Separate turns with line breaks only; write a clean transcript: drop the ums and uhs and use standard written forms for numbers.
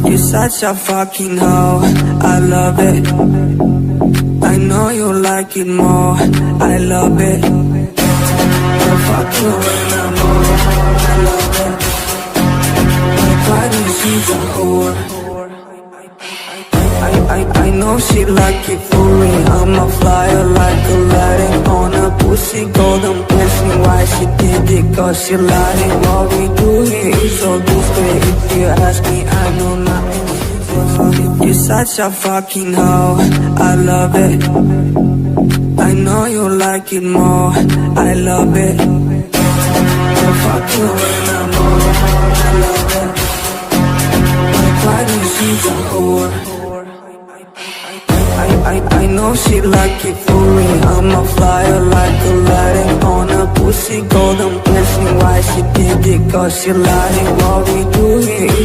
You're such a fucking hoe, I love it. I know you like it more, I love it. I fuck you when I'm over, I love it. My body, she's a whore. I know she like it for me. I'm a flyer like Aladdin on a pussy golden blessing. Why she did it? Cause she lied it. What we do here is so discreet. If you ask me, I know nothing. You're such a fucking hoe, I love it. I know you like it more, I love it. I fuck you when I'm over, I love it. My body, she's a whore. I know she like it for me. I'm a flyer like Aladdin on a pussy golden blessing. Why she did it? Cause she lied it. What we do here